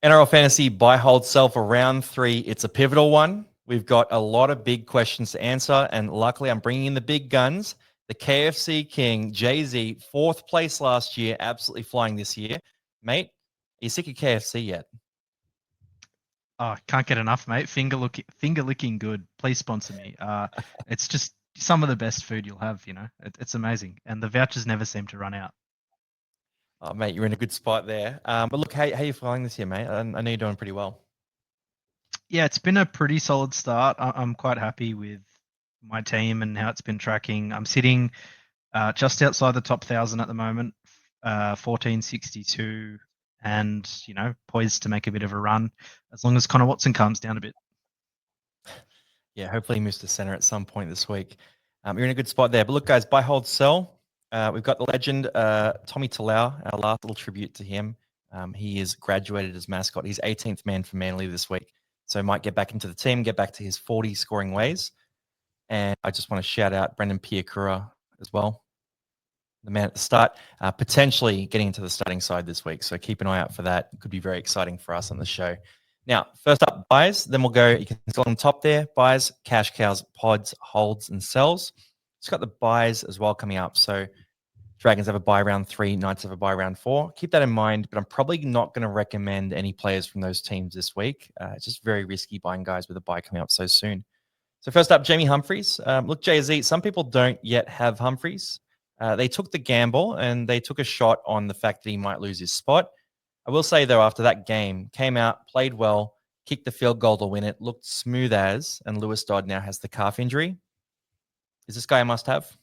NRL Fantasy buy, hold, sell for round 3. It's a pivotal one. We've got a lot of big questions to answer, and luckily I'm bringing in the big guns. The KFC King, Jay-Z, 4th place last year, absolutely flying this year. Mate, are you sick of KFC yet? Oh, can't get enough, mate. Finger licking good. Please sponsor me. It's just some of the best food you'll have. It's amazing, and the vouchers never seem to run out. Oh, mate, you're in a good spot there. But look, how you flying this year, mate? I know you're doing pretty well. Yeah, it's been a pretty solid start. I'm quite happy with my team and how it's been tracking. I'm sitting just outside the top 1,000 at the moment, 1462, and poised to make a bit of a run as long as Connor Watson calms down a bit. Yeah, hopefully he moves to center at some point this week. You're in a good spot there. But look, guys, buy, hold, sell. We've got the legend, Tommy Talau, our last little tribute to him. He is graduated as mascot. He's 18th man for Manly this week. So might get back into the team, get back to his 40 scoring ways. And I just want to shout out Brendan Piakura as well, the man at the start, potentially getting into the starting side this week. So keep an eye out for that. It could be very exciting for us on the show. Now, first up, buys. Then we'll go, you can go on top there, buys, cash cows, pods, holds, and sells. It's got the buys as well coming up. So Dragons have a buy round 3, Knights have a buy round 4. Keep that in mind, but I'm probably not going to recommend any players from those teams this week. It's just very risky buying guys with a buy coming up so soon. So first up, Jamie Humphries. Look, Jay-Z, some people don't yet have Humphries. They took the gamble and they took a shot on the fact that he might lose his spot. I will say, though, after that game, came out, played well, kicked the field goal to win it, looked smooth as, and Lewis Dodd now has the calf injury. Is this guy a must-have?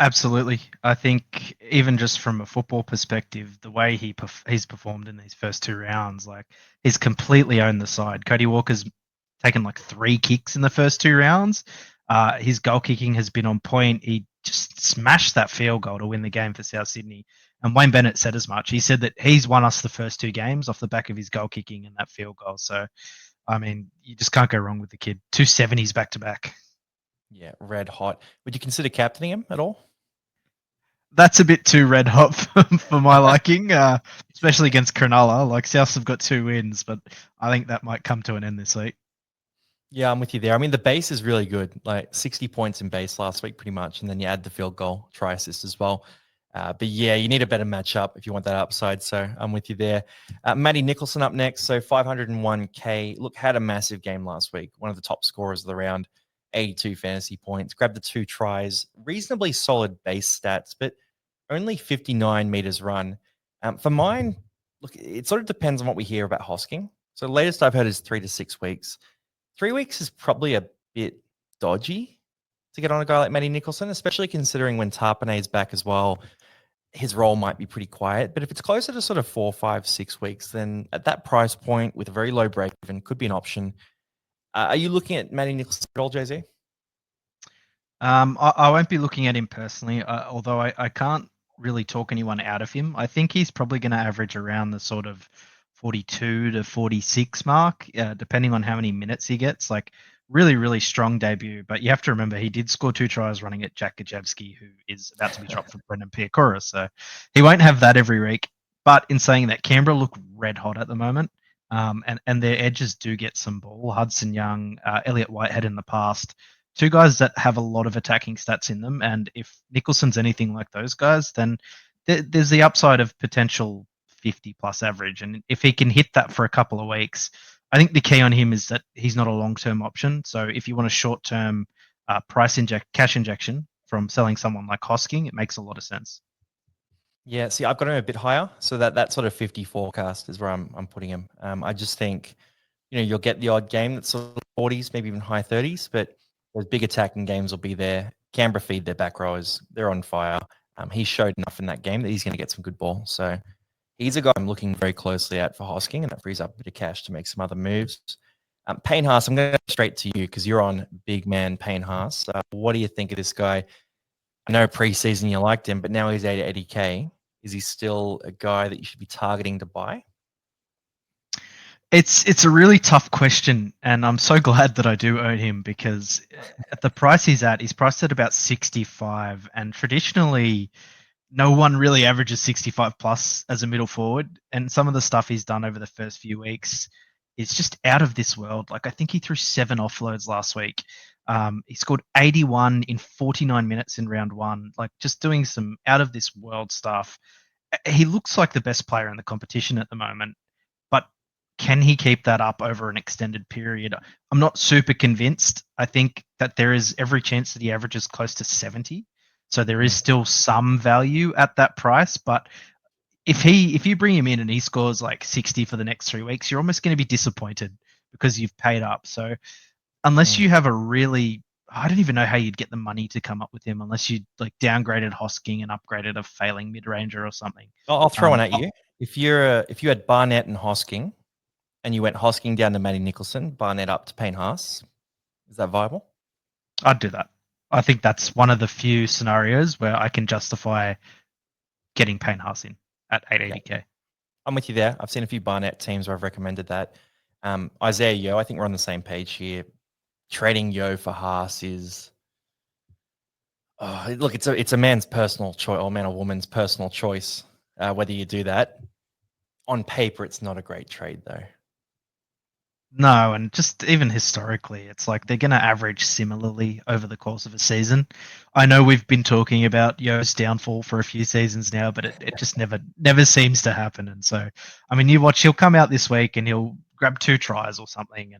Absolutely. I think even just from a football perspective, the way he's performed in these first 2 rounds, like he's completely owned the side. Cody Walker's taken like 3 kicks in the first 2 rounds. His goal kicking has been on point. He just smashed that field goal to win the game for South Sydney. And Wayne Bennett said as much. He said that he's won us the first 2 games off the back of his goal kicking and that field goal. So, I mean, you just can't go wrong with the kid. 270s back to back. Yeah, red hot. Would you consider captaining him at all? That's a bit too red hot for my liking, especially against Cronulla. Like, Souths have got 2 wins, but I think that might come to an end this week. Yeah, I'm with you there. I mean, the base is really good, like 60 points in base last week pretty much, and then you add the field goal, try assist as well. But yeah, you need a better matchup if you want that upside, so I'm with you there. Matty Nicholson up next, so 501K. Look, had a massive game last week, one of the top scorers of the round, 82 fantasy points, grabbed the 2 tries, reasonably solid base stats, but only 59 meters run. For mine, look, it sort of depends on what we hear about Hosking. So the latest I've heard is 3 to 6 weeks. 3 weeks is probably a bit dodgy to get on a guy like Matty Nicholson, especially considering when Tarpanay is back as well, his role might be pretty quiet. But if it's closer to sort of 4, 5, 6 weeks, then at that price point with a very low break even could be an option. Are you looking at Matty Nicholson at all, Jay-Z? I won't be looking at him personally, although I can't really talk anyone out of him. I think he's probably going to average around the sort of 42 to 46 mark, depending on how many minutes he gets. Like, really, really strong debut. But you have to remember, he did score 2 tries running at Jack Gajewski, who is about to be dropped for Brendan Piakura. So he won't have that every week. But in saying that, Canberra look red hot at the moment. And their edges do get some ball. Hudson Young, Elliot Whitehead in the past. 2 guys that have a lot of attacking stats in them. And if Nicholson's anything like those guys, then there's the upside of potential 50 plus average. And if he can hit that for a couple of weeks, I think the key on him is that he's not a long-term option. So if you want a short-term cash injection from selling someone like Hosking, it makes a lot of sense. Yeah, see, I've got him a bit higher. So that sort of 50 forecast is where I'm putting him. I just think, you'll get the odd game that's sort of 40s, maybe even high 30s, but those big attacking games will be there. Canberra feed their back rowers. They're on fire. He showed enough in that game that he's going to get some good ball. So he's a guy I'm looking very closely at for Hosking, and that frees up a bit of cash to make some other moves. Payne Haas, I'm going to go straight to you because you're on big man Payne Haas. What do you think of this guy? I know preseason you liked him, but now he's 80K. Is he still a guy that you should be targeting to buy? It's a really tough question, and I'm so glad that I do own him because at the price he's priced at about 65, and traditionally no one really averages 65 plus as a middle forward. And some of the stuff he's done over the first few weeks is just out of this world. Like, I think he threw 7 offloads last week. He scored 81 in 49 minutes in round 1, like just doing some out of this world stuff. He looks like the best player in the competition at the moment, but can he keep that up over an extended period? I'm not super convinced. I think that there is every chance that he averages close to 70. So there is still some value at that price, but if you bring him in and he scores like 60 for the next 3 weeks, you're almost going to be disappointed because you've paid up. So unless you have a really, I don't even know how you'd get the money to come up with him unless you like downgraded Hosking and upgraded a failing mid ranger or something. I'll throw one at you. If you had Barnett and Hosking, and you went Hosking down to Matty Nicholson, Barnett up to Payne Haas, is that viable? I'd do that. I think that's one of the few scenarios where I can justify getting Payne Haas in at 880k. Yeah. I'm with you there. I've seen a few Barnett teams where I've recommended that. Isaiah Yo, I think we're on the same page here. Trading Yo for Haas is, look, it's a man's personal choice, or man or woman's personal choice, whether you do that. On paper, it's not a great trade, though. No, and just even historically, it's like they're going to average similarly over the course of a season. I know we've been talking about Yo's downfall for a few seasons now, but it just never seems to happen. And so, I mean, you watch, he'll come out this week and he'll grab 2 tries or something,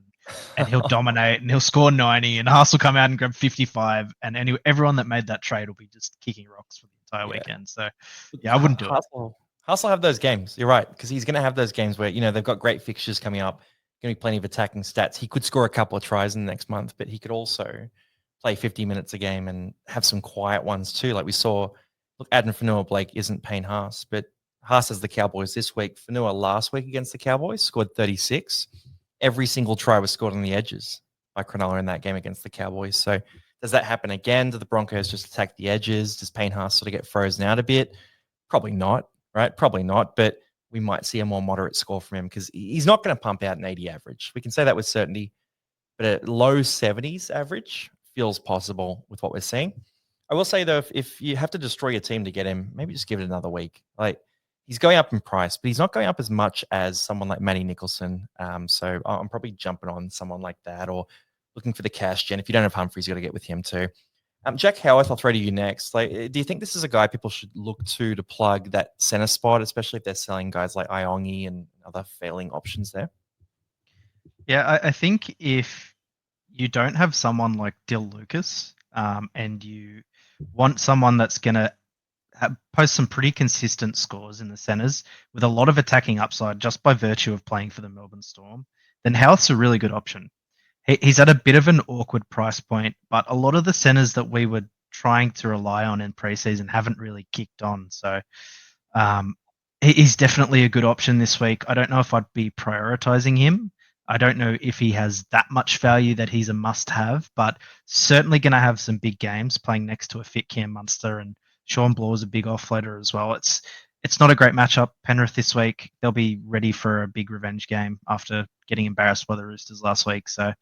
and he'll dominate and he'll score 90, and Haas will come out and grab 55, and everyone that made that trade will be just kicking rocks for the entire weekend. So, yeah, I wouldn't do it. Haas will have those games. You're right, because he's going to have those games where they've got great fixtures coming up. Going to be plenty of attacking stats. He could score a couple of tries in the next month, but he could also play 50 minutes a game and have some quiet ones too. Like we saw, look, Adam Fanua-Blake isn't Payne Haas, but Haas has the Cowboys this week. Fanua last week against the Cowboys scored 36. Every single try was scored on the edges by Cronulla in that game against the Cowboys. So does that happen again? Do the Broncos just attack the edges? Does Payne Haas sort of get frozen out a bit? Probably not, right? Probably not, but we might see a more moderate score from him because he's not going to pump out an 80 average. We can say that with certainty, but a low 70s average feels possible with what we're seeing. I will say, though, if you have to destroy your team to get him, maybe just give it another week. Like, he's going up in price, but he's not going up as much as someone like Matty Nicholson. So I'm probably jumping on someone like that or looking for the cash gen. If you don't have Humphries, you got to get with him too. Jack Howarth, I'll throw to you next. Like, do you think this is a guy people should look to plug that center spot, especially if they're selling guys like Iongi and other failing options there? Yeah, I think if you don't have someone like Dill Lucas, and you want someone that's going to post some pretty consistent scores in the centers with a lot of attacking upside just by virtue of playing for the Melbourne Storm, then Howarth's a really good option. He's at a bit of an awkward price point, but a lot of the centers that we were trying to rely on in preseason haven't really kicked on. So um, he's definitely a good option this week. I don't know if I'd be prioritizing him. I don't know if he has that much value that he's a must-have, but certainly going to have some big games playing next to a fit Cam Munster, and Sean Blore is a big offloader as well. It's not a great matchup. Penrith this week, they'll be ready for a big revenge game after getting embarrassed by the Roosters last week. So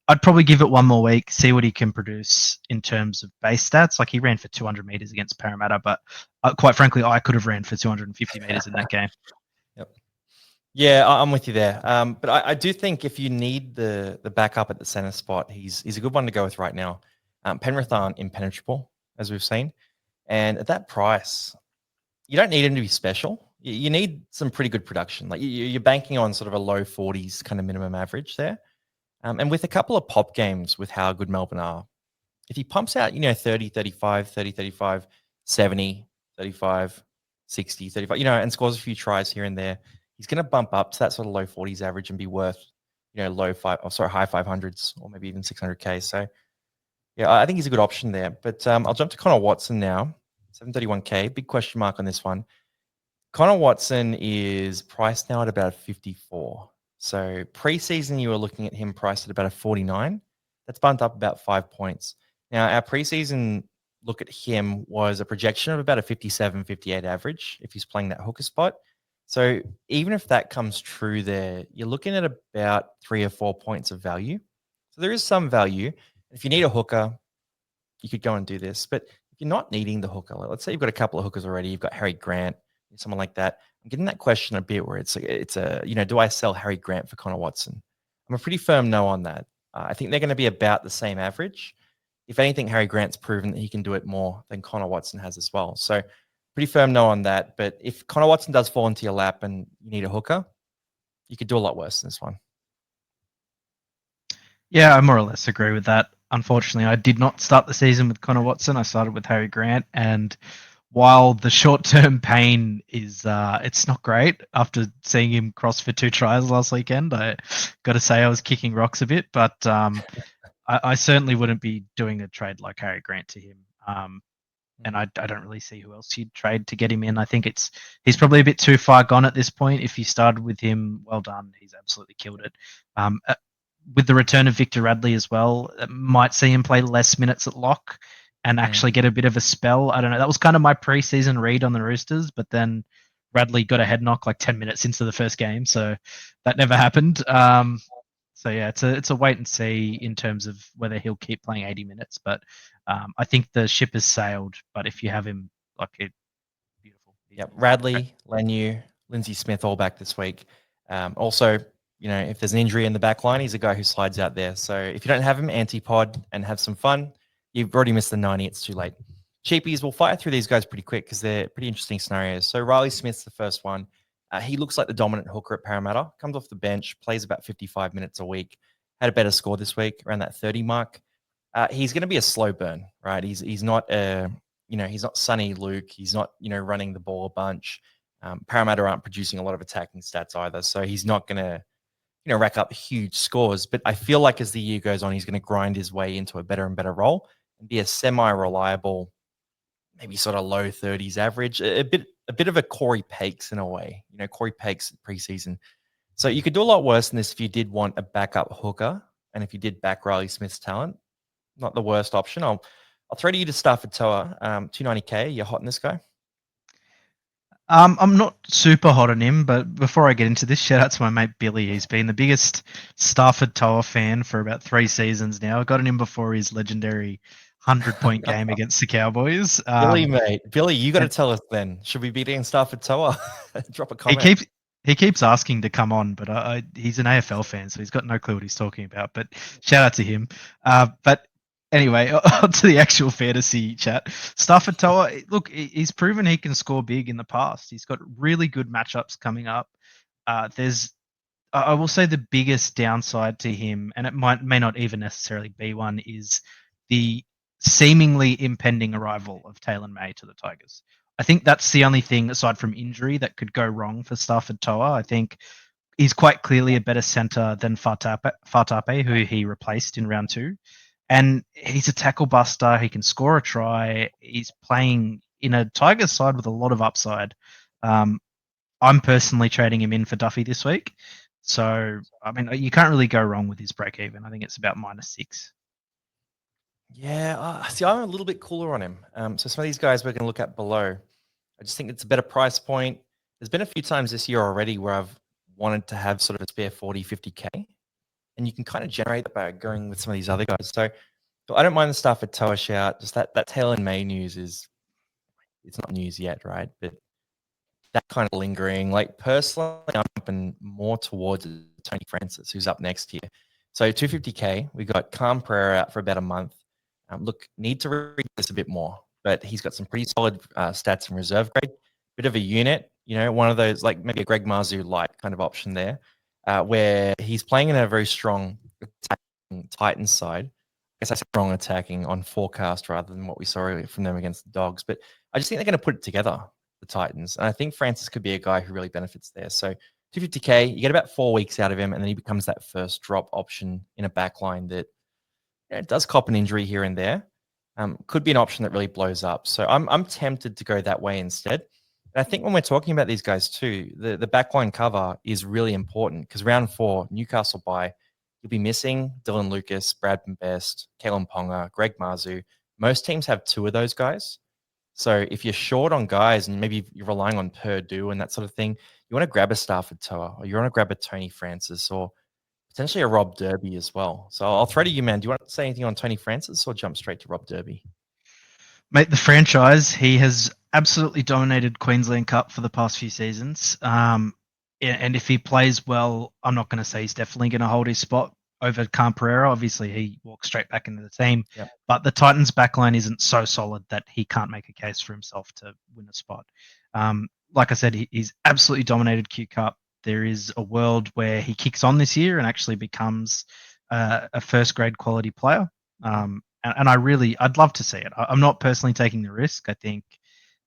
I'd probably give it one more week, see what he can produce in terms of base stats. Like, he ran for 200 meters against Parramatta, but quite frankly, I could have ran for 250 meters in that game. Yep. Yeah, I'm with you there. But I do think if you need the backup at the center spot, he's a good one to go with right now. Penrith aren't impenetrable, as we've seen. And at that price, you don't need him to be special. You need some pretty good production. Like, you're banking on sort of a low 40s kind of minimum average there. And with a couple of pop games with how good Melbourne are, if he pumps out, 30, 35, 30, 35, 70, 35, 60, 35, and scores a few tries here and there, he's going to bump up to that sort of low 40s average and be worth, high 500s or maybe even 600K. So, yeah, I think he's a good option there. But I'll jump to Connor Watson now, 731K. Big question mark on this one. Connor Watson is priced now at about 54. So preseason, you were looking at him priced at about a 49. That's bumped up about 5 points. Now, our preseason look at him was a projection of about a 57, 58 average if he's playing that hooker spot. So even if that comes true there, you're looking at about 3 or 4 points of value. So there is some value. If you need a hooker, you could go and do this. But if you're not needing the hooker. Let's say you've got a couple of hookers already. You've got Harry Grant, someone like that. I'm getting that question a bit where it's a do I sell Harry Grant for Connor Watson? I'm a pretty firm no on that. I think they're going to be about the same average. If anything, Harry Grant's proven that he can do it more than Connor Watson has as well. So pretty firm no on that. But if Connor Watson does fall into your lap and you need a hooker, you could do a lot worse than this one. Yeah, I more or less agree with that. Unfortunately, I did not start the season with Connor Watson. I started with Harry Grant, and while the short-term pain is it's not great after seeing him cross for 2 tries last weekend. I got to say I was kicking rocks a bit, but I certainly wouldn't be doing a trade like Harry Grant to him. And I don't really see who else you'd trade to get him in. I think he's probably a bit too far gone at this point. If you started with him, well done. He's absolutely killed it. With the return of Victor Radley as well, it might see him play less minutes at lock and actually get a bit of a spell. I don't know. That was kind of my preseason read on the Roosters, but then Radley got a head knock like 10 minutes into the first game, so that never happened. So yeah, it's a wait and see in terms of whether he'll keep playing 80 minutes. But I think the ship has sailed. But if you have him, like it, beautiful. Yep, Radley, Lenu, Lindsay Smith all back this week. Also, if there's an injury in the back line, he's a guy who slides out there. So if you don't have him, anti-pod and have some fun. You've already missed the 90. It's too late. Cheapies, we'll fire through these guys pretty quick because they're pretty interesting scenarios. So Riley Smith's the first one. He looks like the dominant hooker at Parramatta. Comes off the bench, plays about 55 minutes a week. Had a better score this week, around that 30 mark. He's going to be a slow burn, right? He's not he's not Sonny Luke. He's not running the ball a bunch. Parramatta aren't producing a lot of attacking stats either, so he's not going to rack up huge scores. But I feel like as the year goes on, he's going to grind his way into a better and better role and be a semi-reliable, maybe sort of low 30s average, a bit of a Corey Pakes in a way. Corey Pakes preseason. So you could do a lot worse than this if you did want a backup hooker, and if you did back Riley Smith's talent, not the worst option. I'll throw to you to Stafford Toa, 290k. You're hot in this guy. I'm not super hot on him, but before I get into this, shout out to my mate Billy. He's been the biggest Stafford Toa fan for about 3 seasons now. I got him before his legendary 100-point game against the Cowboys. Billy, mate. Billy, you got to tell us then. Should we be beating Stafford Toa? Drop a comment. He keeps asking to come on, but he's an AFL fan, so he's got no clue what he's talking about. But shout out to him. But anyway, on to the actual fantasy chat. Stafford Toa, look, he's proven he can score big in the past. He's got really good matchups coming up. I will say the biggest downside to him, and it may not even necessarily be one, is the seemingly impending arrival of Taylor May to the Tigers. I think that's the only thing aside from injury that could go wrong for Stafford Toa. I think he's quite clearly a better center than Fatape, who he replaced in round 2. And he's a tackle buster. He can score a try. He's playing in a Tigers side with a lot of upside. I'm personally trading him in for Duffy this week. So, I mean, you can't really go wrong with his break even. I think it's about -6. Yeah, see, I'm a little bit cooler on him. So some of these guys we're going to look at below. I just think it's a better price point. There's been a few times this year already where I've wanted to have sort of a spare 40, 50K. And you can kind of generate that by going with some of these other guys. So I don't mind the stuff at Toa shout. Just that Taylor May news it's not news yet, right? But that kind of lingering. Like personally, I'm jumping more towards Tony Francis, who's up next here. So 250K, we got Calm Pereira out for about a month. Look, need to read this a bit more, but he's got some pretty solid stats in reserve grade. Bit of a unit, one of those like maybe a Greg Marzu light kind of option there, where he's playing in a very strong attacking Titans side. I guess I said strong attacking on forecast rather than what we saw from them against the Dogs. But I just think they're going to put it together, the Titans. And I think Francis could be a guy who really benefits there. So 250K, you get about 4 weeks out of him, and then he becomes that first drop option in a backline that does cop an injury here and there. Could be an option that really blows up. So I'm tempted to go that way instead. And I think when we're talking about these guys too, the backline cover is really important because round 4, Newcastle bye, you'll be missing Dylan Lucas, Brad Best, Kalen Ponga, Greg Marzu. Most teams have 2 of those guys. So if you're short on guys and maybe you're relying on Purdue and that sort of thing, you want to grab a Stafford Toa or you want to grab a Tony Francis or potentially a Rob Derby as well. So I'll throw to you, man. Do you want to say anything on Tony Francis or jump straight to Rob Derby? Mate, the franchise, he has absolutely dominated Queensland Cup for the past few seasons. And if he plays well, I'm not going to say he's definitely going to hold his spot over Khan Pereira. Obviously, he walks straight back into the team. Yep. But the Titans' backline isn't so solid that he can't make a case for himself to win a spot. Like I said, he's absolutely dominated Q Cup. There is a world where he kicks on this year and actually becomes a first grade quality player. And I'd love to see it. I'm not personally taking the risk. I think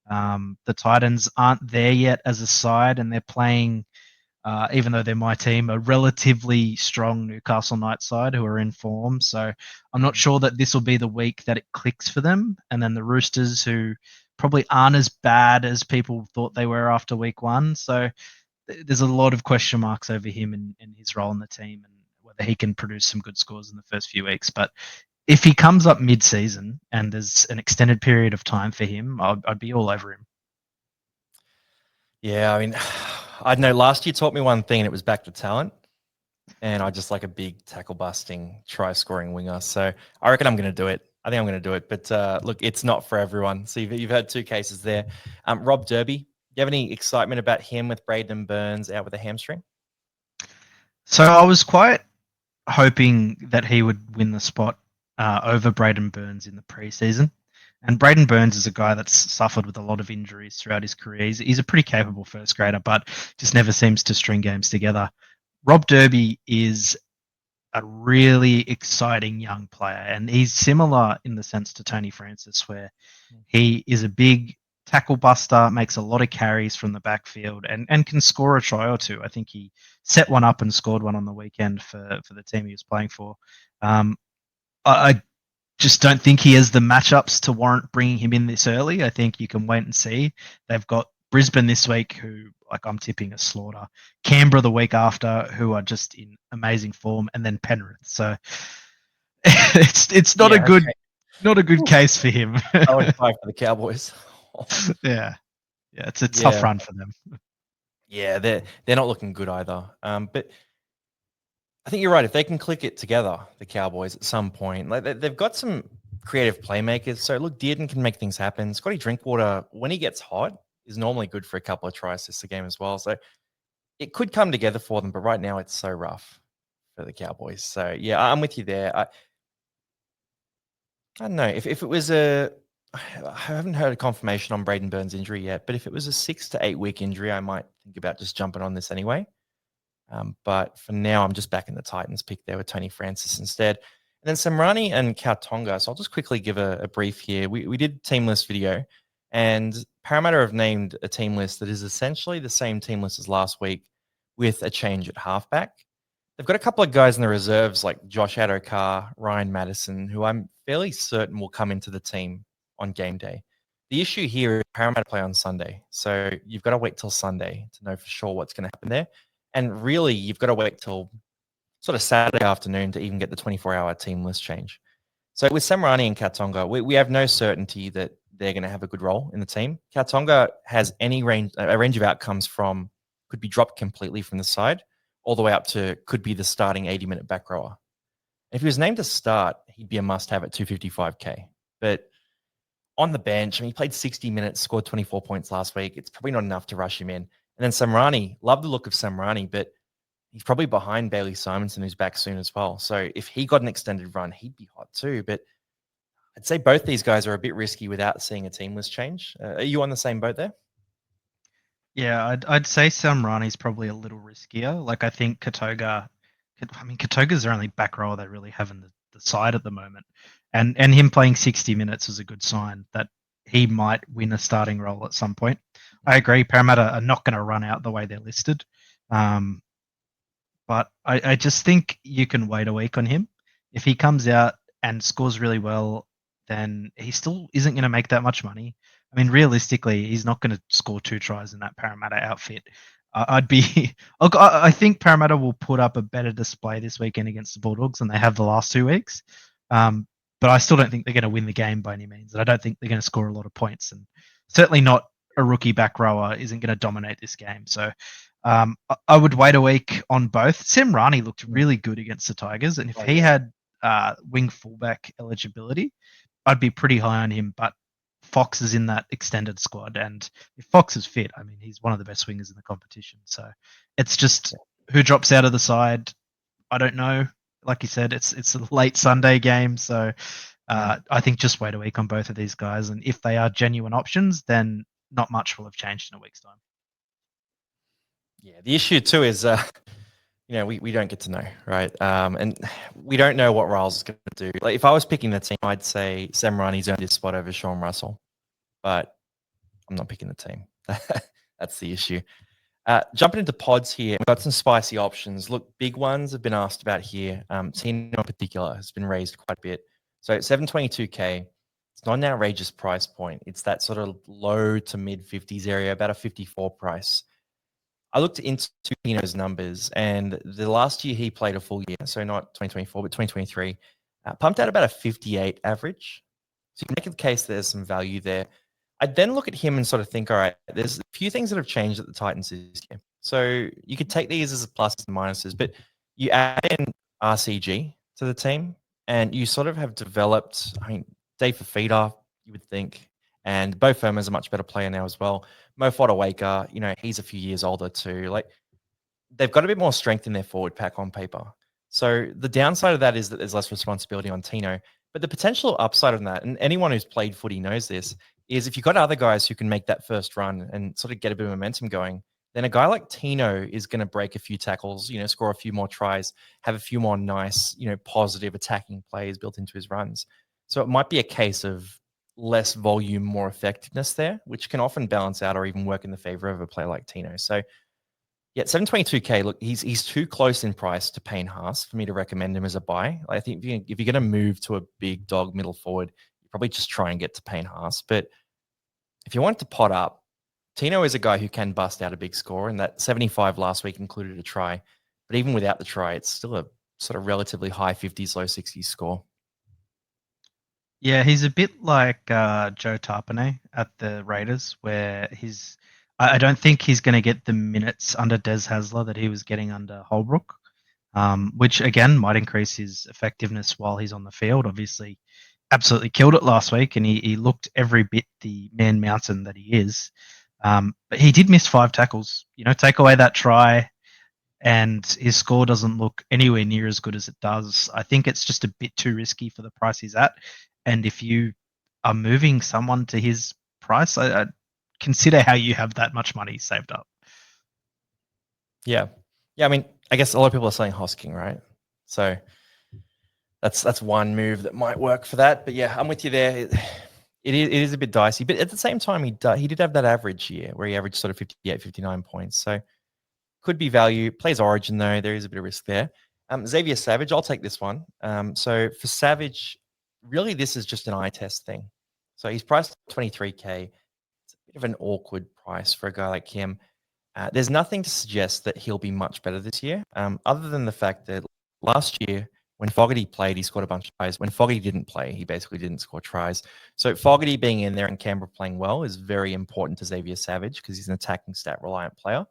the Titans aren't there yet as a side, and they're playing, even though they're my team, a relatively strong Newcastle Knights side who are in form. So I'm not sure that this will be the week that it clicks for them. And then the Roosters, who probably aren't as bad as people thought they were after week one. So there's a lot of question marks over him and his role in the team and whether he can produce some good scores in the first few weeks. But if he comes up mid-season and there's an extended period of time for him, I'd be all over him. Yeah, I mean, I don't know. Last year taught me one thing, and it was back to talent. And I just like a big tackle busting, try scoring winger. So I reckon I'm going to do it. I think I'm going to do it. But look, it's not for everyone. So you've had two cases there. Rob Derby, do you have any excitement about him with Braden Burns out with a hamstring? So I was quite hoping that he would win the spot over Braden Burns in the preseason. And Braden Burns is a guy that's suffered with a lot of injuries throughout his career. He's a pretty capable first grader, but just never seems to string games together. Rob Derby is a really exciting young player, and he's similar in the sense to Tony Francis, where he is a big tackle buster, makes a lot of carries from the backfield, and can score a try or two. I think he set one up and scored one on the weekend for the team he was playing for. I just don't think he has the matchups to warrant bringing him in this early. I think you can wait and see. They've got Brisbane this week, who like I'm tipping a slaughter. Canberra the week after, who are just in amazing form, and then Penrith. So it's not not a good case for him. I would fight for the Cowboys. Yeah, it's a tough run for them. Yeah, they're not looking good either. But I think you're right. If they can click it together, the Cowboys at some point, like they've got some creative playmakers. So look, Dearden can make things happen. Scotty Drinkwater, when he gets hot, is normally good for a couple of tries this game as well. So it could come together for them. But right now, it's so rough for the Cowboys. So yeah, I'm with you there. I don't know if it was I haven't heard a confirmation on Braden Burns' injury yet. But if it was a 6 to 8 week injury, I might think about just jumping on this anyway. But for now, I'm just back in the Titans pick there with Tony Francis instead. And then Samrani and Kautonga. So I'll just quickly give a brief here. We did team list video, and Parramatta have named a team list that is essentially the same team list as last week with a change at halfback. They've got a couple of guys in the reserves like Josh Adokar, Ryan Madison, who I'm fairly certain will come into the team on game day. The issue here is Parramatta play on Sunday. So you've got to wait till Sunday to know for sure what's going to happen there. And really, you've got to wait till sort of Saturday afternoon to even get the 24-hour team list change. So with Samrani and Kautonga, we have no certainty that they're going to have a good role in the team. Kautonga has a range of outcomes from could be dropped completely from the side all the way up to could be the starting 80-minute back rower. If he was named to start, he'd be a must-have at 255K. But on the bench, I mean, he played 60 minutes, scored 24 points last week. It's probably not enough to rush him in. And then Samrani, love the look of Samrani, but he's probably behind Bailey Simonson, who's back soon as well. So if he got an extended run, he'd be hot too. But I'd say both these guys are a bit risky without seeing a team list change. Are you on the same boat there? Yeah, I'd say Samrani's probably a little riskier. Like I think Katoga's their only back rower they really have in the side at the moment, and him playing 60 minutes is a good sign that he might win a starting role at some point. I agree. Parramatta are not going to run out the way they're listed, but I just think you can wait a week on him. If he comes out and scores really well, then he still isn't going to make that much money. I mean, realistically, he's not going to score 2 tries in that Parramatta outfit. I'd be. I think Parramatta will put up a better display this weekend against the Bulldogs than they have the last 2 weeks. But I still don't think they're going to win the game by any means. And I don't think they're going to score a lot of points. And certainly not a rookie back rower isn't going to dominate this game. So I would wait a week on both. Samrani looked really good against the Tigers. And if he had wing fullback eligibility, I'd be pretty high on him. But Fox is in that extended squad, and if Fox is fit, I mean, he's one of the best wingers in the competition. So it's just who drops out of the side. I don't know. Like you said, it's a late Sunday game, so I think just wait a week on both of these guys, and if they are genuine options, then not much will have changed in a week's time. Yeah, the issue too is, we don't get to know, right? And we don't know what Riles is going to do. Like, if I was picking the team, I'd say Sam Rani's earned his spot over Sean Russell, but I'm not picking the team. That's the issue. Jumping into pods here, we've got some spicy options. Look, big ones have been asked about here. Tino in particular has been raised quite a bit. So 722K, it's not an outrageous price point. It's that sort of low to mid 50s area, about a 54 price. I looked into Tino's numbers, and the last year he played a full year, so not 2024, but 2023, pumped out about a 58 average. So you can make the case there's some value there. I'd then look at him and sort of think, all right, there's a few things that have changed at the Titans this year. So you could take these as pluses and minuses, but you add in RCG to the team, and you sort of have developed, I mean, Dave Fafita, you would think, and Bo Firma's a much better player now as well. Mo Fodawaker, he's a few years older too. Like, they've got a bit more strength in their forward pack on paper. So the downside of that is that there's less responsibility on Tino. But the potential upside of that, and anyone who's played footy knows this, is if you've got other guys who can make that first run and sort of get a bit of momentum going, then a guy like Tino is going to break a few tackles, score a few more tries, have a few more nice, positive attacking plays built into his runs. So it might be a case of less volume, more effectiveness there, which can often balance out or even work in the favor of a player like Tino. So yeah, 722K. Look, he's too close in price to Payne Haas for me to recommend him as a buy. I think if you're going to move to a big dog middle forward, you probably just try and get to Payne Haas. But if you want to pot up, Tino is a guy who can bust out a big score, and that 75 last week included a try. But even without the try, it's still a sort of relatively high 50s, low 60s score. Yeah, he's a bit like Joe Tarpanay at the Raiders, where I don't think he's going to get the minutes under Des Hasler that he was getting under Holbrook, which again might increase his effectiveness while he's on the field. Obviously, absolutely killed it last week, and he looked every bit the man mountain that he is. But he did miss 5 tackles. Take away that try, and his score doesn't look anywhere near as good as it does. I think it's just a bit too risky for the price he's at. And if you are moving someone to his price, I consider how you have that much money saved up. Yeah. I mean, I guess a lot of people are saying Hosking, right? So that's one move that might work for that. But yeah, I'm with you there. It is a bit dicey, but at the same time, he did have that average year where he averaged sort of 58, 59 points. So could be value. Plays Origin though. There is a bit of risk there. Xavier Savage, I'll take this one. So for Savage, really this is just an eye test thing. So he's priced at 23K. It's a bit of an awkward price for a guy like him. There's nothing to suggest that he'll be much better this year, other than the fact that last year, when Fogarty played, he scored a bunch of tries. When Fogarty didn't play, he basically didn't score tries. So Fogarty being in there and Canberra playing well is very important to Xavier Savage because he's an attacking stat reliant player.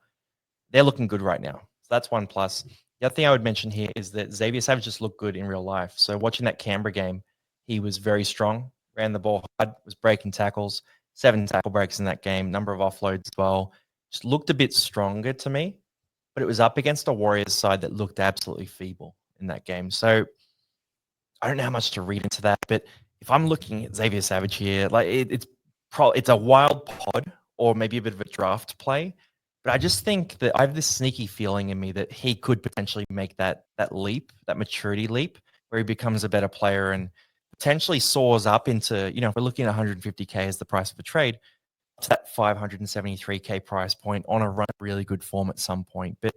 They're looking good right now. So that's one plus. The other thing I would mention here is that Xavier Savage just looked good in real life. So watching that Canberra game, he was very strong, ran the ball hard, was breaking tackles, 7 tackle breaks in that game, number of offloads as well. Just looked a bit stronger to me, but it was up against a Warriors side that looked absolutely feeble in that game. So I don't know how much to read into that, but if I'm looking at Xavier Savage here, like it's a wild pod or maybe a bit of a draft play, but I just think that I have this sneaky feeling in me that he could potentially make that leap, that maturity leap, where he becomes a better player and potentially soars up into, if we're looking at 150K as the price of a trade, to that 573K price point on a run of really good form at some point. But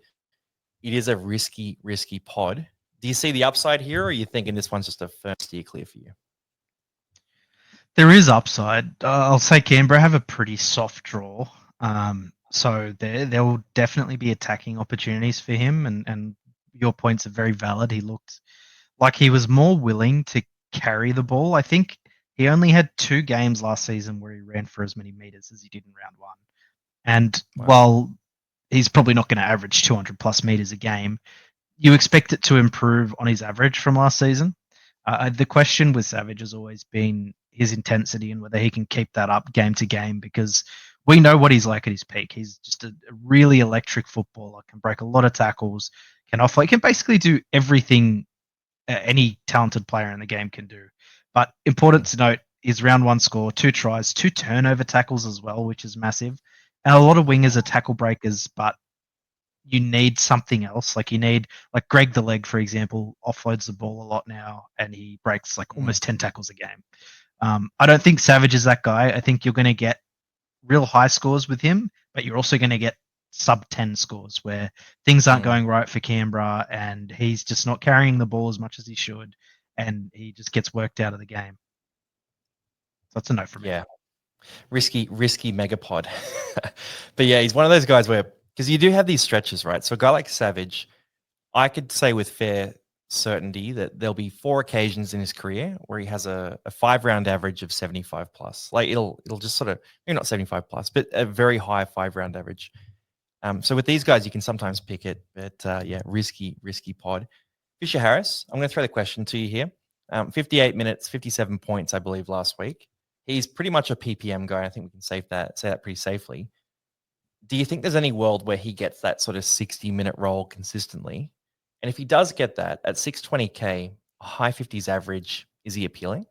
it is a risky pod. Do you see the upside here, or are you thinking this one's just a firm steer clear for you? There is upside. I'll say Canberra have a pretty soft draw. So there will definitely be attacking opportunities for him, and your points are very valid. He looked like he was more willing to carry the ball. I think he only had 2 games last season where he ran for as many meters as he did in round 1. And while he's probably not going to average 200 plus meters a game, you expect it to improve on his average from last season. The question with Savage has always been his intensity and whether he can keep that up game to game, because we know what he's like at his peak. He's just a really electric footballer, can break a lot of tackles, can offload, can basically do everything any talented player in the game can do. But important to note, his round one score, 2 tries, 2 turnover tackles as well, which is massive. And a lot of wingers are tackle breakers, but you need something else. Like you need, like Greg the Leg, for example, offloads the ball a lot now, and he breaks like almost 10 tackles a game. I don't think Savage is that guy. I think you're going to get real high scores with him, but you're also going to get sub 10 scores where things aren't going right for Canberra, and he's just not carrying the ball as much as he should, and he just gets worked out of the game. So that's a no from me. Yeah. Risky megapod. But yeah, he's one of those guys where, because you do have these stretches, right? So a guy like Savage, I could say with fair certainty that there'll be 4 occasions in his career where he has a 5-round average of 75 plus. Like it'll just sort of, maybe not 75 plus, but a very high 5-round average. So with these guys, you can sometimes pick it, but yeah, risky pod. Fisher Harris, I'm going to throw the question to you here. 58 minutes, 57 points, I believe, last week. He's pretty much a PPM guy. I think we can say that pretty safely. Do you think there's any world where he gets that sort of 60-minute role consistently? And if he does get that at 620K, a high 50s average, is he appealing?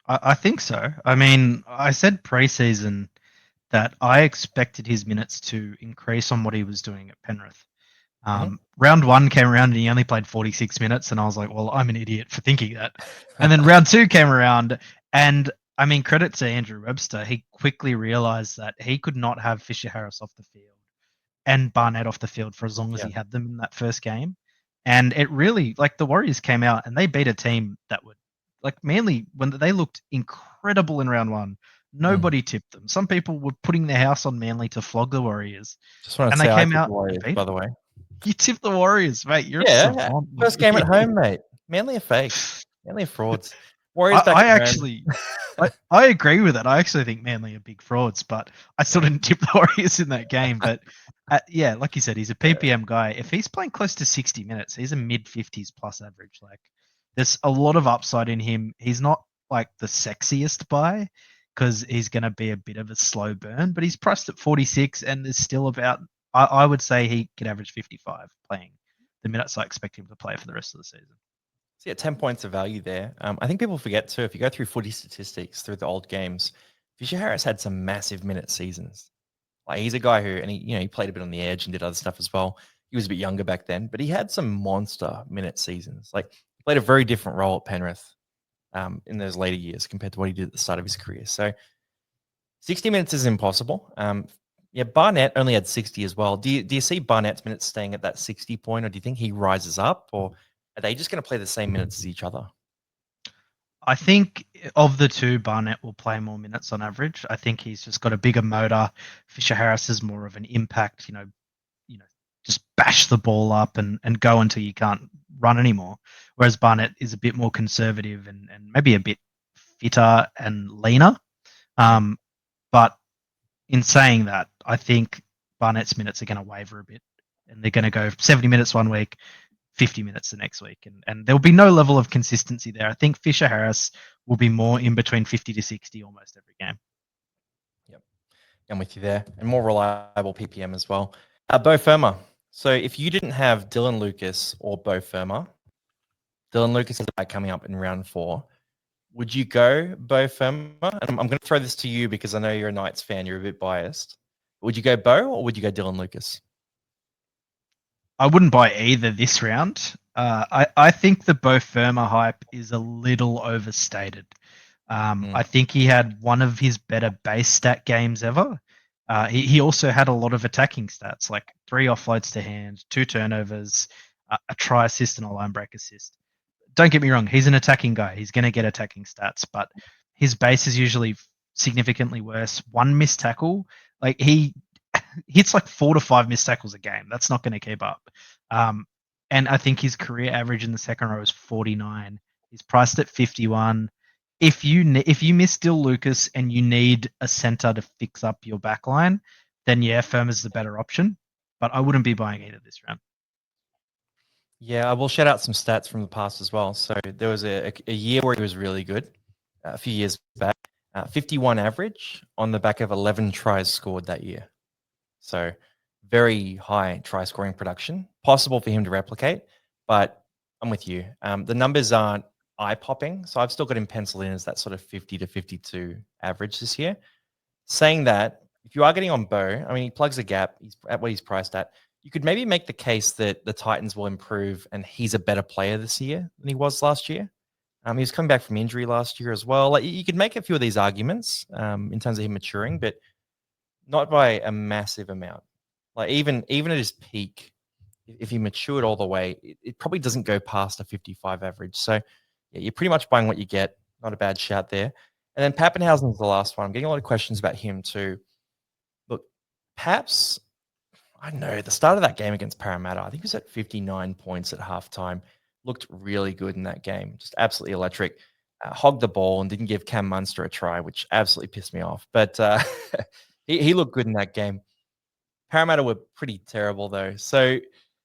I think so. I mean, I said preseason that I expected his minutes to increase on what he was doing at Penrith. Round 1 came around and he only played 46 minutes, and I was like, well, I'm an idiot for thinking that. And then round 2 came around, and I mean, credit to Andrew Webster, he quickly realized that he could not have Fisher Harris off the field and Barnett off the field for as long as he had them in that first game. And it really, like, the Warriors came out and they beat a team that would, like, Manly, when they looked incredible in round 1, nobody tipped them. Some people were putting their house on Manly to flog the Warriors. Just want to And say they I came tipped out, the Warriors, by the way. you tipped the Warriors, mate. You're a Yeah, savant. first game at home, mate. Manly are fake. Manly are frauds. Warriors back I at actually, home. I agree with it. I actually think Manly are big frauds, but I still didn't tip the Warriors in that game. But yeah, like you said, he's a PPM guy. If he's playing close to 60 minutes, he's a mid 50s plus average. Like, there's a lot of upside in him. He's not like the sexiest buy because he's going to be a bit of a slow burn, but he's priced at 46, and there's still about, I would say he could average 55 playing the minutes I expect him to play for the rest of the season. So yeah, 10 points of value there. I think people forget too, if you go through footy statistics through the old games, Fisher Harris had some massive minute seasons. Like he's a guy who, and he played a bit on the edge and did other stuff as well. He was a bit younger back then, but he had some monster minute seasons. Like he played a very different role at Penrith in those later years compared to what he did at the start of his career. So 60 minutes is impossible. Yeah, Barnett only had 60 as well. Do you see Barnett's minutes staying at that 60 point, or do you think he rises up, or are they just going to play the same minutes as each other? I think of the two, Barnett will play more minutes on average. I think he's just got a bigger motor. Fisher Harris is more of an impact, just bash the ball up and go until you can't run anymore. Whereas Barnett is a bit more conservative and maybe a bit fitter and leaner. But in saying that, I think Barnett's minutes are going to waver a bit, and they're going to go 70 minutes one week, 50 minutes the next week, and there'll be no level of consistency there. I think Fisher Harris will be more in between 50 to 60 almost every game. Yep, I'm with you there, and more reliable PPM as well. Bo Firma. So if you didn't have Dylan Lucas or Bo Firma, Dylan Lucas is coming up in round 4. Would you go Bo Firma? And I'm going to throw this to you because I know you're a Knights fan. You're a bit biased. Would you go Bo or would you go Dylan Lucas? I wouldn't buy either this round. I think the Bo Firma hype is a little overstated. I think he had one of his better base stat games ever. He also had a lot of attacking stats, like 3 offloads to hand, 2 turnovers, a try assist, and a line break assist. Don't get me wrong, he's an attacking guy. He's going to get attacking stats, but his base is usually significantly worse. 1 missed tackle, like he hits like 4 to 5 missed tackles a game. That's not going to keep up. And I think his career average in the second row is 49. He's priced at 51. If you miss Dill Lucas and you need a center to fix up your backline, then yeah, Firma's the better option. But I wouldn't be buying either this round. Yeah, I will shout out some stats from the past as well. So there was a year where he was really good. a few years back. 51 average on the back of 11 tries scored that year. So very high try scoring production, possible for him to replicate, but I'm with you. The numbers aren't eye popping. So I've still got him penciled in as that sort of 50 to 52 average this year. Saying that, if you are getting on Bo, I mean, he plugs a gap. He's at what he's priced at. You could maybe make the case that the Titans will improve and he's a better player this year than he was last year. He was coming back from injury last year as well. Like you could make a few of these arguments in terms of him maturing, but not by a massive amount. Like even at his peak, if he matured all the way, it probably doesn't go past a 55 average. So yeah, you're pretty much buying what you get. Not a bad shout there. And then Pappenhausen's the last one. I'm getting a lot of questions about him too. Look, Paps, I don't know, at the start of that game against Parramatta, I think he was at 59 points at halftime. Looked really good in that game. Just absolutely electric. Hogged the ball and didn't give Cam Munster a try, which absolutely pissed me off. But he looked good in that game. Parramatta were pretty terrible though. So,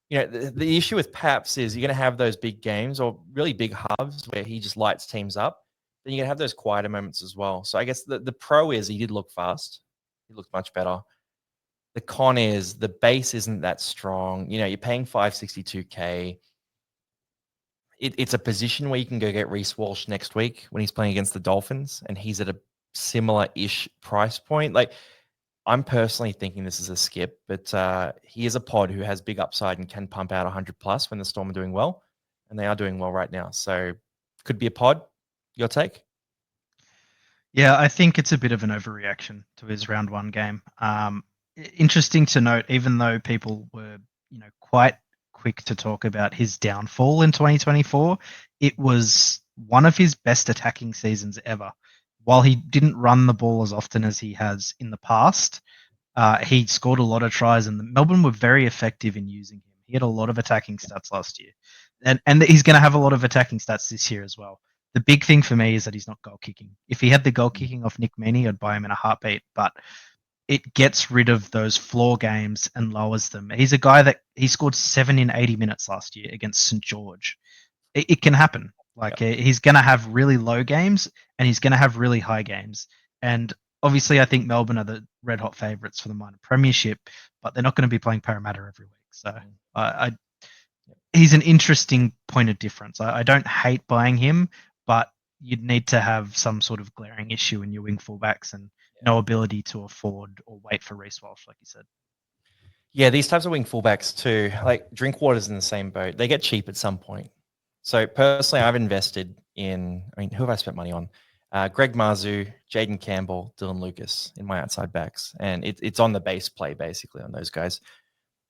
the issue with Paps is you're going to have those big games or really big halves where he just lights teams up. Then you're going to have those quieter moments as well. So I guess the pro is he did look fast. He looked much better. The con is the base isn't that strong. You're paying 562K. It's a position where you can go get Reece Walsh next week when he's playing against the Dolphins and he's at a similar-ish price point. Like, I'm personally thinking this is a skip, but he is a pod who has big upside and can pump out 100 plus when the Storm are doing well, and they are doing well right now. So could be a pod. Your take? Yeah, I think it's a bit of an overreaction to his round one game. Interesting to note, even though people were, quite quick to talk about his downfall in 2024, it was one of his best attacking seasons ever. While he didn't run the ball as often as he has in the past, he scored a lot of tries, and Melbourne were very effective in using him. He had a lot of attacking stats last year, and he's going to have a lot of attacking stats this year as well. The big thing for me is that he's not goal kicking. If he had the goal kicking off Nick Meaney, I'd buy him in a heartbeat, but it gets rid of those floor games and lowers them. He's a guy that he scored 7 in 80 minutes last year against St. George. It can happen. Like he's going to have really low games and he's going to have really high games. And obviously, I think Melbourne are the red hot favourites for the minor premiership, but they're not going to be playing Parramatta every week. So he's an interesting point of difference. I don't hate buying him, but you'd need to have some sort of glaring issue in your wing fullbacks and no ability to afford or wait for Reece Walsh, like you said. Yeah, these types of wing fullbacks too, like Drinkwater's in the same boat. They get cheap at some point. So personally, I've invested in, who have I spent money on? Greg Marzu, Jaden Campbell, Dylan Lucas in my outside backs. And it's on the base play, basically, on those guys.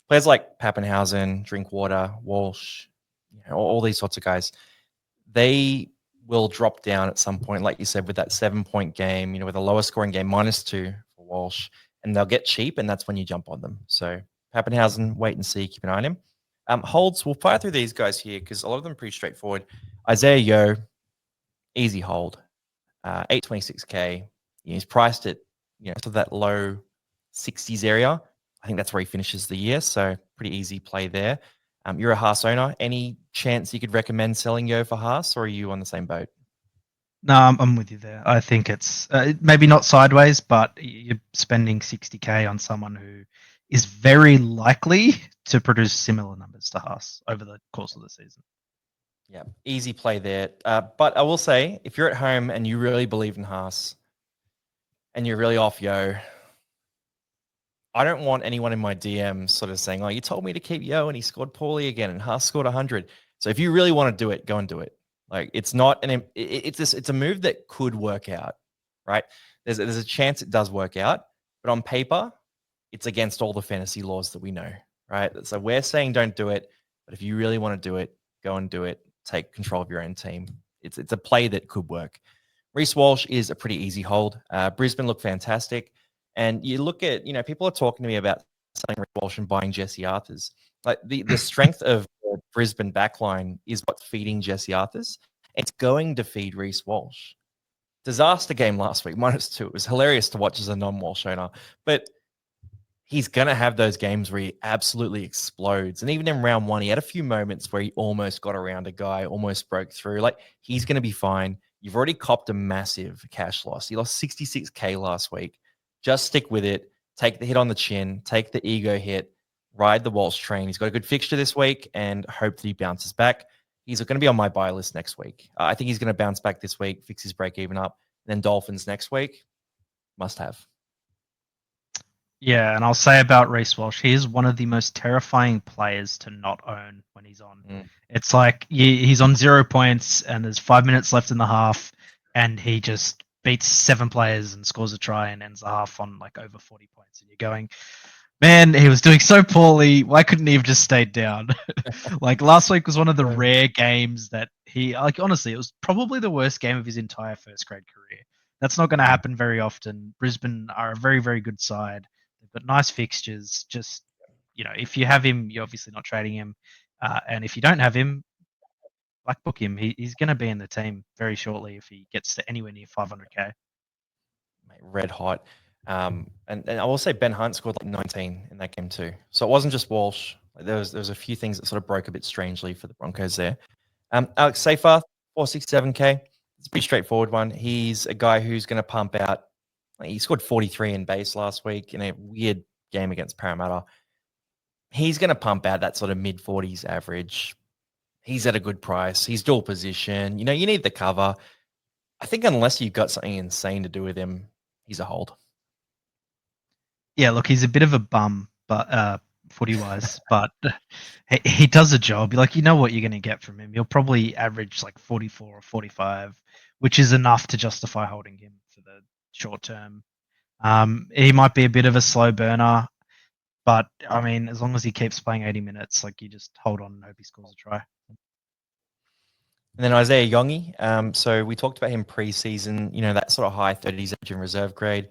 Players like Pappenhausen, Drinkwater, Walsh, all these sorts of guys, they will drop down at some point, like you said, with that 7-point game, with a lower scoring game, -2 for Walsh, and they'll get cheap, and that's when you jump on them. So Pappenhausen, wait and see, keep an eye on him. Holds, we'll fire through these guys here because a lot of them are pretty straightforward. Isaiah Yeo, easy hold, 826K. He's priced at to that low 60s area. I think that's where he finishes the year, so pretty easy play there. You're a Haas owner. Any chance you could recommend selling Yeo for Haas, or are you on the same boat? No, I'm with you there. I think it's maybe not sideways, but you're spending 60K on someone who is very likely to produce similar numbers to Haas over the course of the season. Yeah, easy play there. But I will say, if you're at home and you really believe in Haas and you're really off Yeo, I don't want anyone in my DMs sort of saying, "Oh, you told me to keep Yeo and he scored poorly again and Haas scored 100." So if you really want to do it, go and do it. Like it's not it's a move that could work out, right? There's a chance it does work out, but on paper, it's against all the fantasy laws that we know, right? So we're saying don't do it, but if you really want to do it, go and do it. Take control of your own team. It's a play that could work. Reece Walsh is a pretty easy hold. Brisbane look fantastic. And you look at, people are talking to me about selling Reece Walsh and buying Jesse Arthurs. Like the strength of the Brisbane backline is what's feeding Jesse Arthurs. It's going to feed Reece Walsh. Disaster game last week, -2. It was hilarious to watch as a non-Walsh owner. But he's going to have those games where he absolutely explodes. And even in round 1, he had a few moments where he almost got around a guy, almost broke through. Like, he's going to be fine. You've already copped a massive cash loss. You lost 66K last week. Just stick with it. Take the hit on the chin. Take the ego hit. Ride the Walsh train. He's got a good fixture this week and hope that he bounces back. He's going to be on my buy list next week. I think he's going to bounce back this week, fix his break even up. And then Dolphins next week. Must have. Yeah, and I'll say about Reece Walsh, he is one of the most terrifying players to not own when he's on. It's like he's on 0 points and there's 5 minutes left in the half, and he just beats 7 players and scores a try and ends the half on like over 40 points. And you're going, man, he was doing so poorly. Why couldn't he have just stayed down? Like last week was one of the rare games that honestly, it was probably the worst game of his entire first grade career. That's not going to happen very often. Brisbane are a very, very good side. They've got nice fixtures. Just, if you have him, you're obviously not trading him. And if you don't have him, black book him. He's going to be in the team very shortly if he gets to anywhere near 500K. Red hot. And I will say Ben Hunt scored like 19 in that game too. So it wasn't just Walsh. There was a few things that sort of broke a bit strangely for the Broncos there. Alex Seyfarth, 467K. It's a pretty straightforward one. He's a guy who's going to pump out. He scored 43 in base last week in a weird game against Parramatta. He's going to pump out that sort of mid-40s average. He's at a good price. He's dual position. You need the cover. I think unless you've got something insane to do with him, he's a hold. Yeah, look, he's a bit of a bum, but footy-wise, but he does a job. Like, you know what you're going to get from him. He'll probably average like 44 or 45, which is enough to justify holding him for the short term. He might be a bit of a slow burner, but I mean, as long as he keeps playing 80 minutes, like you just hold on and hope he scores a try. And then Isaiah Yongi. So we talked about him preseason, that sort of high 30s edge in reserve grade.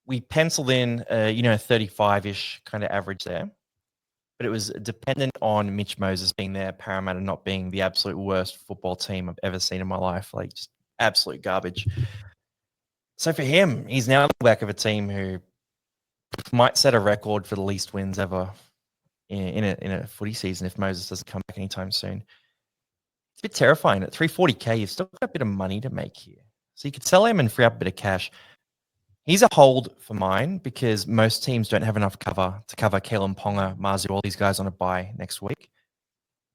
We penciled in, 35-ish kind of average there. But it was dependent on Mitch Moses being there, Parramatta not being the absolute worst football team I've ever seen in my life. Like, just absolute garbage. So for him, he's now the back of a team who might set a record for the least wins ever in a footy season if Moses doesn't come back anytime soon. It's a bit terrifying. At 340K, you've still got a bit of money to make here. So you could sell him and free up a bit of cash. He's a hold for mine because most teams don't have enough cover to cover Kalen Ponga, Marzu, all these guys on a bye next week.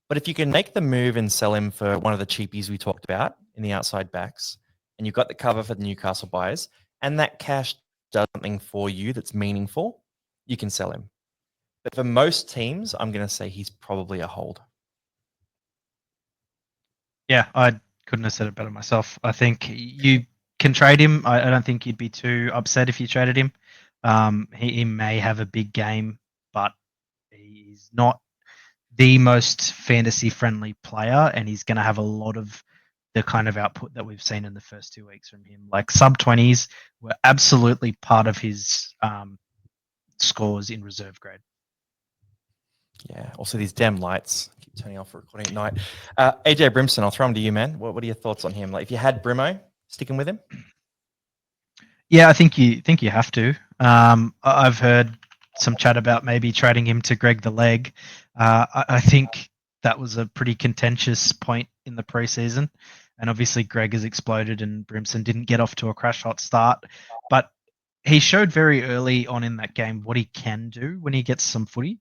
But if you can make the move and sell him for one of the cheapies we talked about in the outside backs, and you've got the cover for the Newcastle buyers, and that cash does something for you that's meaningful, you can sell him. But for most teams, I'm going to say he's probably a hold. Yeah, I couldn't have said it better myself. I think you can trade him. I don't think you'd be too upset if you traded him. He may have a big game, but he's not the most fantasy friendly player, and he's going to have a lot of the kind of output that we've seen in the first 2 weeks from him. Like sub 20s were absolutely part of his scores in reserve grade. Yeah. Also, these damn lights keep turning off for recording at night. AJ Brimson, I'll throw him to you, man. What are your thoughts on him? Like, if you had Brimo, sticking with him? Yeah, I think you have to. I've heard some chat about maybe trading him to Greg the Leg. I think that was a pretty contentious point in the preseason, and obviously Greg has exploded and Brimson didn't get off to a crash hot start, but he showed very early on in that game what he can do when he gets some footy.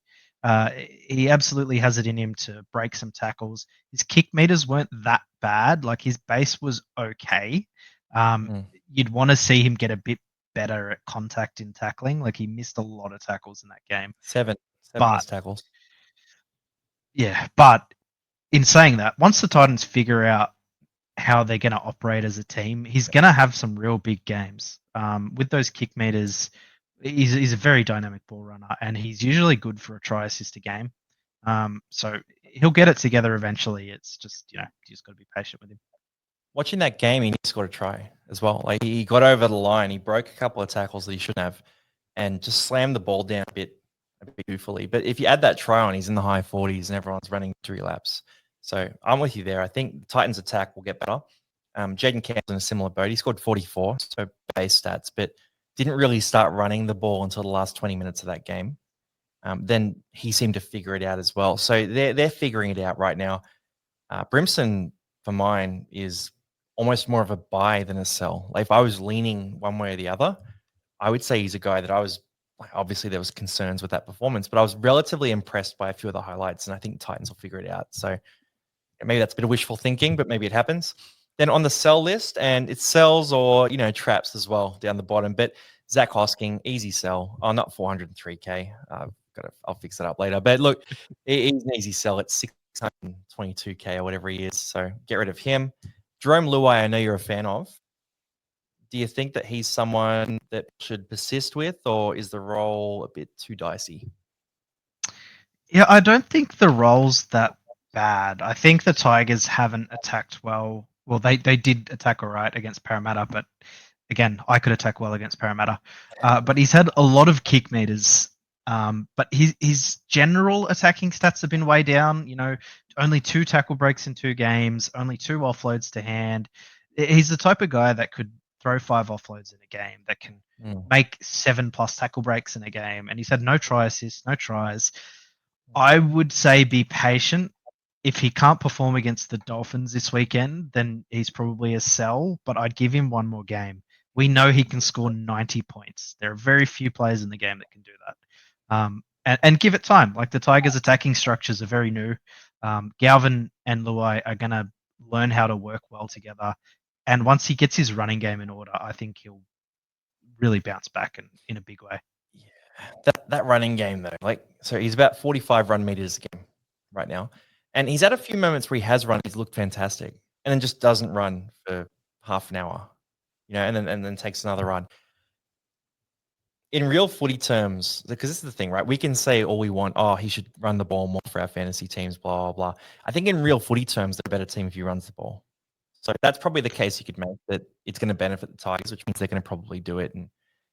He absolutely has it in him to break some tackles. His kick meters weren't that bad. Like his base was okay. You'd want to see him get a bit better at contact in tackling. Like he missed a lot of tackles in that game. Seven missed tackles. Yeah, but in saying that, once the Titans figure out how they're going to operate as a team, he's going to have some real big games. With those kick meters, he's a very dynamic ball runner, and he's usually good for a try assist a game. So he'll get it together eventually. It's just, you just got to be patient with him. Watching that game, he scored a try as well. Like he got over the line, he broke a couple of tackles that he shouldn't have, and just slammed the ball down a bit goofily. But if you add that try on, he's in the high 40s and everyone's running 3 laps. So I'm with you there. I think Titans' attack will get better. Jaden Campbell's in a similar boat. He scored 44, so base stats, but didn't really start running the ball until the last 20 minutes of that game. Then he seemed to figure it out as well. So they're figuring it out right now. Brimson, for mine, is almost more of a buy than a sell. Like if I was leaning one way or the other, I would say he's a guy that I was like, obviously there was concerns with that performance, but I was relatively impressed by a few of the highlights, and I think Titans will figure it out. So maybe that's a bit of wishful thinking, but maybe it happens. Then on the sell list, and it's sells or traps as well down the bottom. But Zach Hosking, easy sell. Oh, not 403k. I'll fix that up later. But look, he's an easy sell at 622k or whatever he is. So get rid of him. Jerome Luai, I know you're a fan of. Do you think that he's someone that should persist with, or is the role a bit too dicey? Yeah, I don't think the role's that bad. I think the Tigers haven't attacked well. Well, they did attack all right against Parramatta, but again, I could attack well against Parramatta. But he's had a lot of kick meters. But his general attacking stats have been way down. Only 2 tackle breaks in 2 games, only 2 offloads to hand. He's the type of guy that could throw 5 offloads in a game, that can make 7+ tackle breaks in a game. And he's had no try assists, no tries. I would say be patient. If he can't perform against the Dolphins this weekend, then he's probably a sell, but I'd give him one more game. We know he can score 90 points. There are very few players in the game that can do that. And give it time. Like the Tigers' attacking structures are very new. Galvin and Luai are going to learn how to work well together. And once he gets his running game in order, I think he'll really bounce back in a big way. Yeah, that running game though, so he's about 45 run meters a game right now, and he's had a few moments where he has run, he's looked fantastic, and then just doesn't run for half an hour, and then takes another run. In real footy terms, because this is the thing, right? We can say all we want. Oh, he should run the ball more for our fantasy teams, blah, blah, blah. I think in real footy terms, they're a better team if he runs the ball. So that's probably the case you could make, that it's going to benefit the Tigers, which means they're going to probably do it, and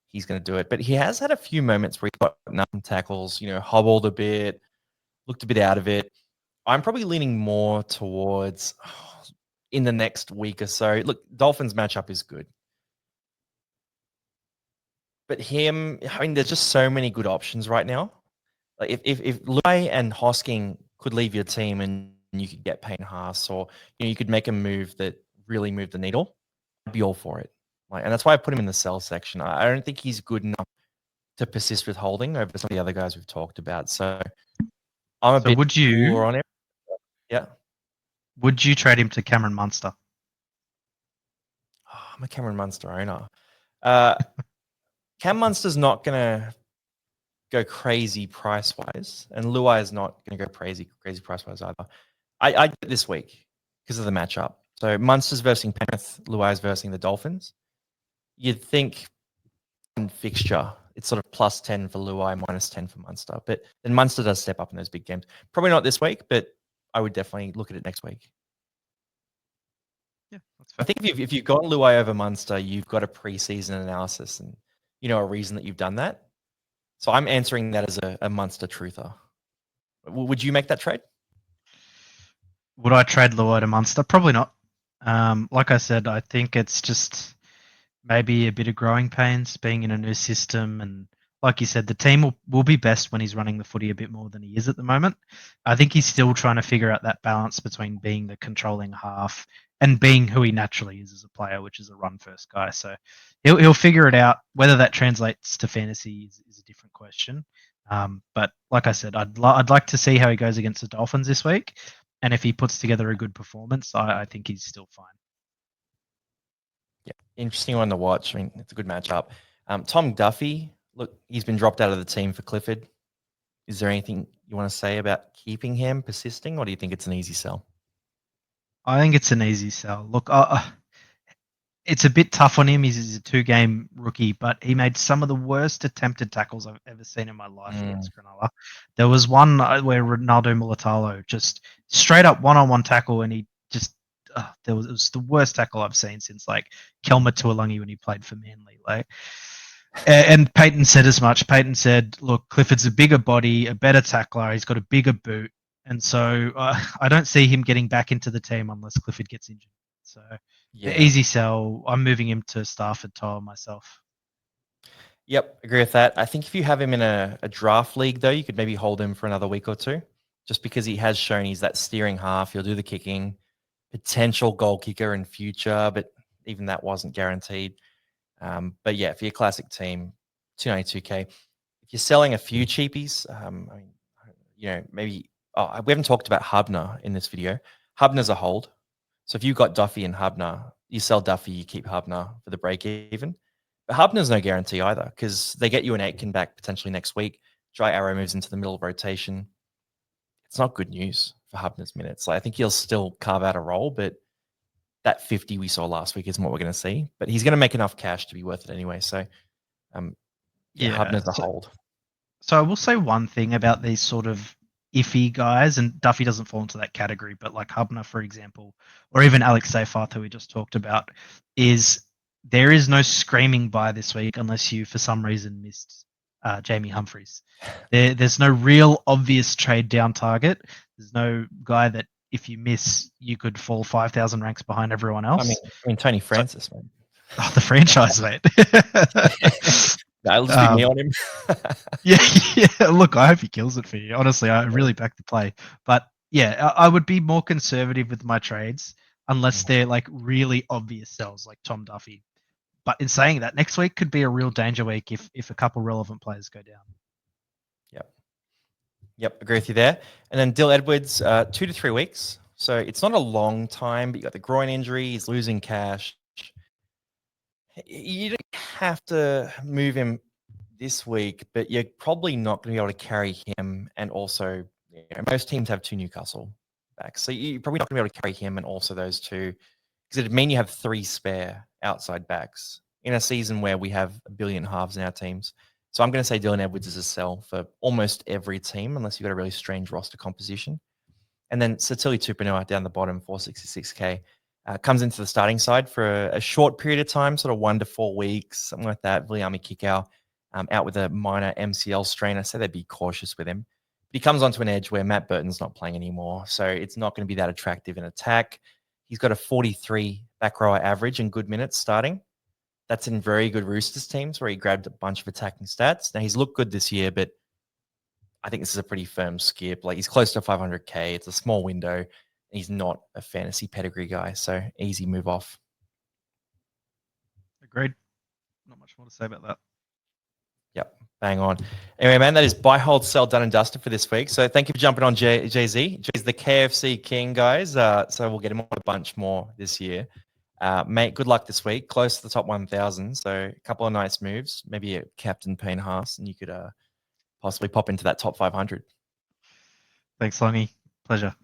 he's going to do it. But he has had a few moments where he got nothing tackles, hobbled a bit, looked a bit out of it. I'm probably leaning more towards in the next week or so. Look, Dolphins matchup is good. But him, I mean, there's just so many good options right now. Like if Luai and Hosking could leave your team and you could get Payne Haas, or you could make a move that really moved the needle, I'd be all for it. And that's why I put him in the sell section. I don't think he's good enough to persist with holding over some of the other guys we've talked about. So I'm a bit cooler on him. Yeah. Would you trade him to Cameron Munster? Oh, I'm a Cameron Munster owner. Cam Munster's not going to go crazy price-wise, and Luai is not going to go crazy price-wise either. I get this week because of the matchup. So Munster's versing Penrith, Luai's versing the Dolphins. You'd think in fixture, it's sort of +10 for Luai, -10 for Munster. But then Munster does step up in those big games. Probably not this week, but I would definitely look at it next week. Yeah, that's fair. I think if you've got Luai over Munster, you've got a preseason analysis and a reason that you've done that. So I'm answering that as a Munster truther. Would you make that trade? Would I trade Luai to Munster? Probably not. Like I said, I think it's just maybe a bit of growing pains being in a new system. And like you said, the team will be best when he's running the footy a bit more than he is at the moment. I think he's still trying to figure out that balance between being the controlling half and being who he naturally is as a player, which is a run-first guy. So he'll figure it out. Whether that translates to fantasy is a different question. But like I said, I'd like to see how he goes against the Dolphins this week. And if he puts together a good performance, I think he's still fine. Yeah, interesting one to watch. I mean, it's a good matchup. Tom Duffy, look, he's been dropped out of the team for Clifford. Is there anything you want to say about keeping him, persisting, or do you think it's an easy sell? I think it's an easy sell. Look, it's a bit tough on him. He's a 2-game rookie, but he made some of the worst attempted tackles I've ever seen in my life against Cronulla. There was one where Ronaldo Mulatalo just straight up one-on-one tackle, and he just it was the worst tackle I've seen since like Kelma Tuolungi when he played for Manly. And Peyton said as much. Peyton said, "Look, Clifford's a bigger body, a better tackler. He's got a bigger boot, and so I don't see him getting back into the team unless Clifford gets injured." So easy sell. I'm moving him to Stafford Tower myself. Yep, agree with that. I think if you have him in a draft league, though, you could maybe hold him for another week or two, just because he has shown he's that steering half. He'll do the kicking. potential goal kicker in future, but even that wasn't guaranteed. But yeah, for your classic team, 292K. If you're selling a few cheapies, I mean, maybe we haven't talked about Hubner in this video. Hubner's a hold. So if you've got Duffy and Hubner, you sell Duffy, you keep Hubner for the break even. But Hubner's no guarantee either because they get you an Aitken back potentially next week. Dry Arrow moves into the middle of rotation. It's not good news for Hubner's minutes. Like, I think he'll still carve out a role, but that 50 we saw last week isn't what we're going to see. But he's going to make enough cash to be worth it anyway. So, Hubner's a hold. So I will say one thing about these sort of iffy guys, and Duffy doesn't fall into that category, but like Hubner, for example, or even Alex Seyfarth, who we just talked about, is there is no screaming buy this week unless you, for some reason, missed Jamie Humphries. There's no real obvious trade down target. There's no guy that if you miss, you could fall 5,000 ranks behind everyone else. I mean Tony Francis, man. Oh, the franchise, mate. Let's be me on him. yeah. Look, I hope he kills it for you. Honestly, I really back the play. But yeah, I would be more conservative with my trades unless they're like really obvious sells, like Tom Duffy. But in saying that, next week could be a real danger week if a couple relevant players go down. Yep, agree with you there. And then Dill Edwards, 2 to 3 weeks. So it's not a long time, but you got the groin injury. He's losing cash. You don't have to move him this week, but you're probably not going to be able to carry him. And also, most teams have 2 Newcastle backs. So you're probably not going to be able to carry him and also those 2, because it'd mean you have 3 spare outside backs in a season where we have 1 billion halves in our teams. So I'm going to say Dylan Edwards is a sell for almost every team, unless you've got a really strange roster composition. And then Satili Tupouniua down the bottom, 466K, comes into the starting side for a short period of time, sort of 1 to 4 weeks, something like that. Viliami Kikau out with a minor MCL strain. I say they'd be cautious with him. But he comes onto an edge where Matt Burton's not playing anymore, so it's not going to be that attractive in attack. He's got a 43 back rower average in good minutes starting. That's in very good Roosters teams where he grabbed a bunch of attacking stats. Now, he's looked good this year, but I think this is a pretty firm skip. Like, he's close to 500K. It's a small window. He's not a fantasy pedigree guy, so easy move off. Agreed. Not much more to say about that. Yep, bang on. Anyway, man, that is buy, hold, sell, done and dusted for this week. So thank you for jumping on, Jay-Z. Jay's the KFC king, guys. So we'll get him on a bunch more this year. Mate, good luck this week. Close to the top 1,000. So a couple of nice moves. Maybe a Captain Payne Haas, and you could possibly pop into that top 500. Thanks, Longy. Pleasure.